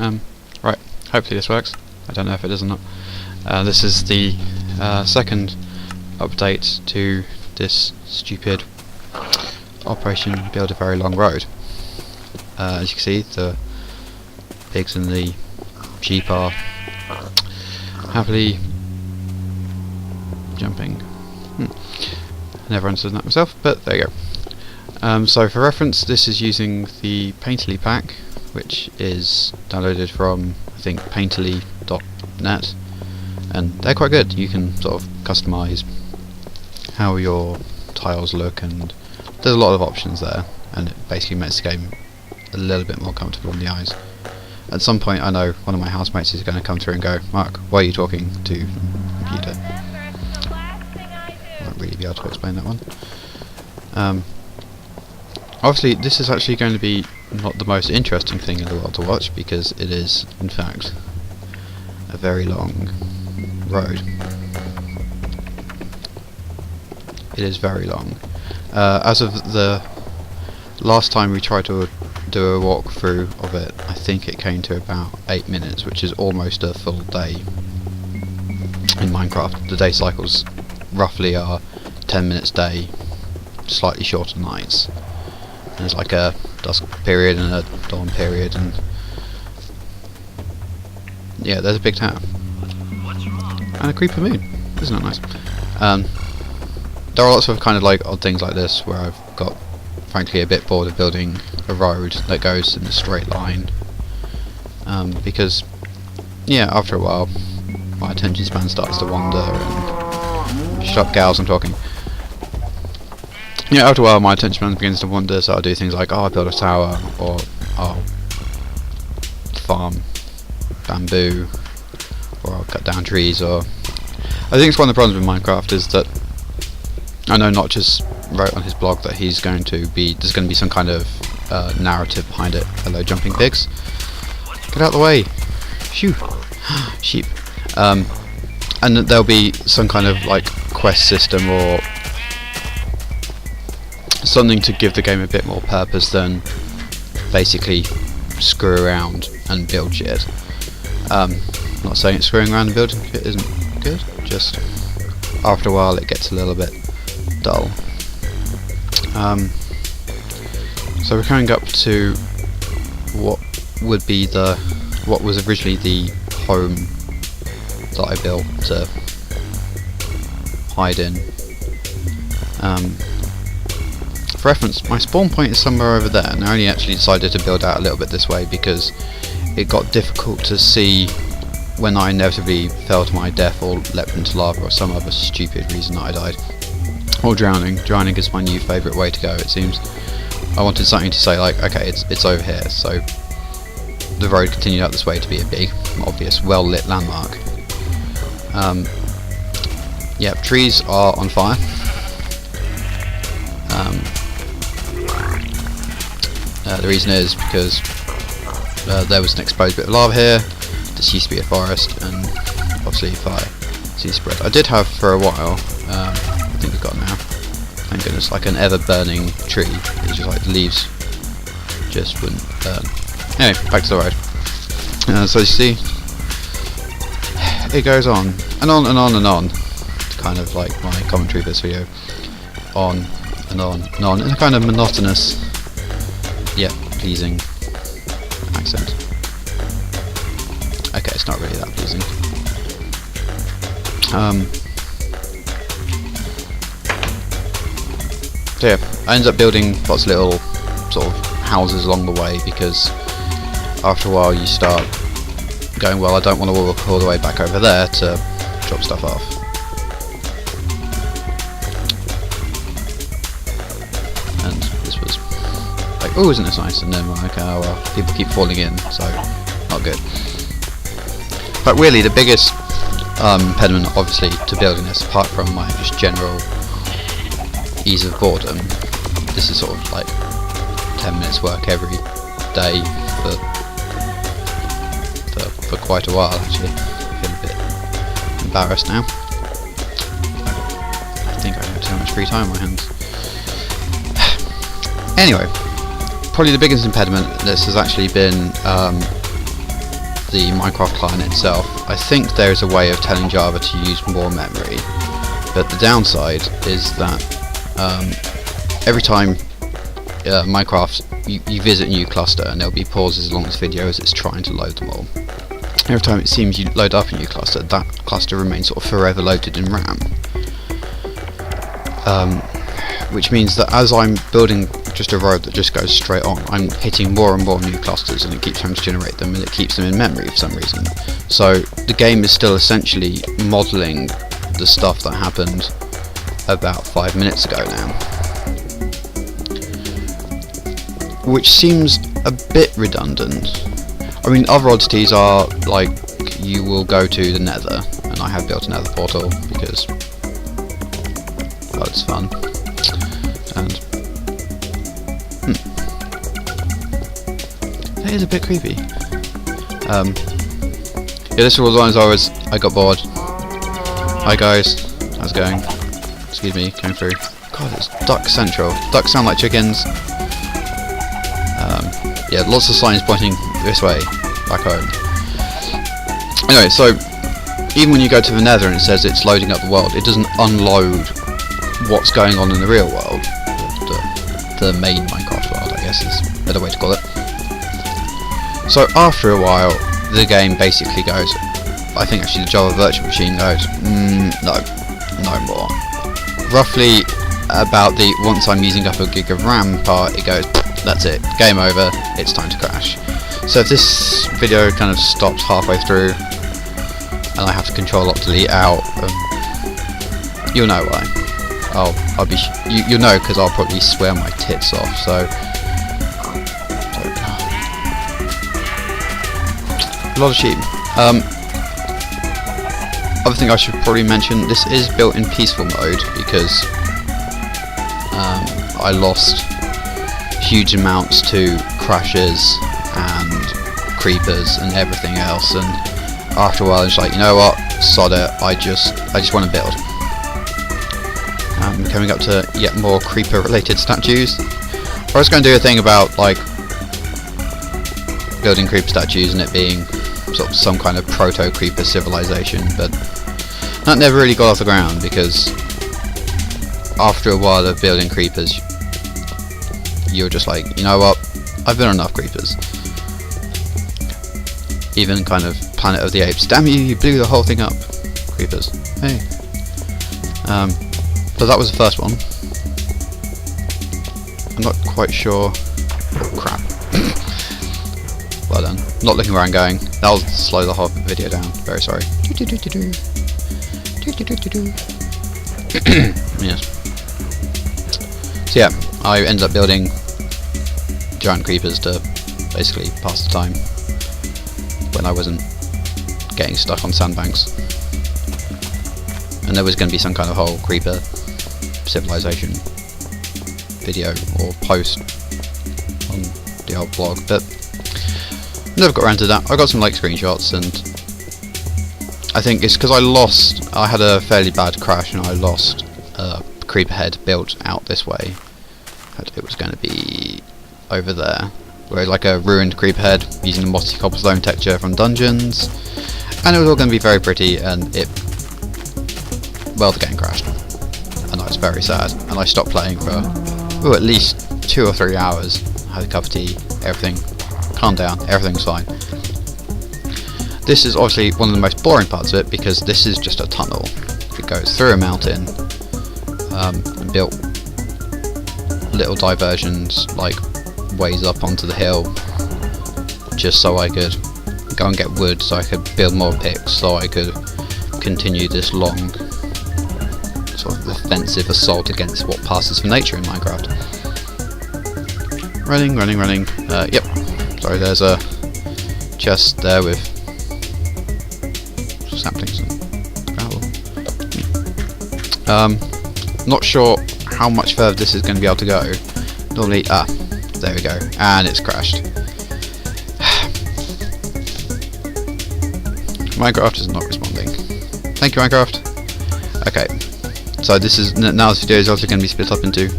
Right, hopefully this works. I don't know if it does or not. This is the second update to this stupid Operation Build a Very Long Road. As you can see, the pigs and the sheep are happily jumping. Never understood that myself, but there you go. So for reference, this is using the Painterly pack, which is downloaded from, I think, painterly.net, and they're quite good. You can sort of customise how your tiles look, and there's a lot of options there, and it basically makes the game a little bit more comfortable in the eyes. At some point, I know one of my housemates is going to come through and go, "Mark, why are you talking to the computer?" I won't really be able to explain that one. Obviously, this is actually going to be not the most interesting thing in the world to watch, because it is, in fact, a very long road. It is very long. As of the last time we tried to do a walkthrough of it, I think it came to about 8 minutes, which is almost a full day in Minecraft. The day cycles roughly are 10 minutes day, slightly shorter nights. There's like a dusk period and a dawn period, and yeah, there's a big tower and a creeper moon. Isn't that nice? There are lots of kind of like odd things like this where I've got, frankly, a bit bored of building a road that goes in a straight line, because yeah, after a while my attention span starts to wander and shut up, gals, I'm talking. Yeah, after a while my attention span begins to wander, so I'll do things like, oh, I'll build a tower, or I'll farm bamboo, or I'll cut down trees. Or I think it's one of the problems with Minecraft is that I know Notch wrote on his blog that there's going to be some kind of narrative behind it. Hello, jumping pigs. Get out of the way. Shoo. Sheep. And that there'll be some kind of like quest system or something to give the game a bit more purpose than basically screw around and build shit. Not saying it's screwing around and building shit isn't good, just after a while it gets a little bit dull. So we're coming up to what was originally the home that I built to hide in. For reference, my spawn point is somewhere over there, and I only actually decided to build out a little bit this way because it got difficult to see when I inevitably fell to my death or leapt into lava or some other stupid reason that I died. Or drowning. Drowning is my new favourite way to go, it seems. I wanted something to say like, okay, it's over here, so the road continued out this way to be a big, obvious, well-lit landmark. Yeah, trees are on fire. The reason is because there was an exposed bit of lava here. This used to be a forest, and obviously fire seems to spread. I did have for a while, I think we've got now, thank goodness, like an ever-burning tree. It's just like the leaves just wouldn't burn. Anyway, back to the road. So you see, it goes on and on and on and on. It's kind of like my commentary of this video. On and on and on in a kind of monotonous yet pleasing accent. Okay, it's not really that pleasing. So yeah, I ended up building lots of little sort of houses along the way, because after a while you start going, well, I don't want to walk all the way back over there to drop stuff off. And this was like, oh, isn't this nice? And then we're like, oh well, people keep falling in, so not good. But really, the biggest impediment, obviously, to building this, apart from my just general ease of boredom, this is sort of like 10 minutes work every day for quite a while. Actually, I feel a bit embarrassed now. I think I have too much free time on my hands. Anyway, probably the biggest impediment this has actually been the Minecraft client itself, I think there is a way of telling Java to use more memory, but the downside is that every time Minecraft, you visit a new cluster and there'll be pauses along this video as it's trying to load them all. Every time it seems you load up a new cluster, that cluster remains sort of forever loaded in RAM. Which means that as I'm building just a road that just goes straight on, I'm hitting more and more new clusters, and it keeps trying to generate them, and it keeps them in memory for some reason. So the game is still essentially modelling the stuff that happened about 5 minutes ago now, which seems a bit redundant. I mean, other oddities are like you will go to the Nether, and I have built a Nether portal because, well, it's fun. And it is a bit creepy. Yeah, this was one as I got bored. Hi guys, how's it going? Excuse me, going through. God, it's Duck Central. Ducks sound like chickens. Yeah, lots of signs pointing this way, back home. Anyway, so even when you go to the Nether and it says it's loading up the world, it doesn't unload what's going on in the real world. The main Minecraft world, I guess is a better way to call it. So after a while, the game basically goes, I think actually the Java virtual machine goes, no more. Roughly about the once I'm using up a gig of RAM part, it goes, that's it, game over, it's time to crash. So if this video kind of stops halfway through and I have to Control Alt Delete out, you'll know why. I'll be you'll know because I'll probably swear my tits off. So a lot of sheep. Other thing I should probably mention: this is built in peaceful mode because I lost huge amounts to crashes and creepers and everything else, and after a while it's like, you know what, sod it, I just want to build. Coming up to yet more creeper related statues. I was going to do a thing about like building creeper statues and it being sort of some kind of proto creeper civilization, but that never really got off the ground because after a while of building creepers you're just like, you know what, I've built enough creepers. Even kind of Planet of the Apes, damn you, you blew the whole thing up. Creepers, hey. So that was the first one. I'm not quite sure. Oh crap. Well done. Not looking where I'm going. That'll slow the whole video down. Very sorry. Yes. So yeah, I ended up building giant creepers to basically pass the time when I wasn't getting stuck on sandbanks. And there was going to be some kind of whole creeper civilization video or post on the old blog, but never got around to that. I got some like screenshots, and I think it's because I had a fairly bad crash and I lost a creeper head built out this way. It was going to be over there, where like a ruined creeper head using the mossy cobblestone texture from dungeons, and it was all going to be very pretty, and well, the game crashed. And I was very sad, and I stopped playing for at least 2 or 3 hours. I had a cup of tea, everything calmed down, everything's fine. This is obviously one of the most boring parts of it because this is just a tunnel. It goes through a mountain, and built little diversions like ways up onto the hill just so I could go and get wood, so I could build more picks, so I could continue this long sort of offensive assault against what passes for nature in Minecraft. Running. Yep. Sorry, there's a chest there with saplings and gravel. Not sure how much further this is going to be able to go. Normally, there we go, and it's crashed. Minecraft is not responding. Thank you, Minecraft. Okay. So this video is also going to be split up into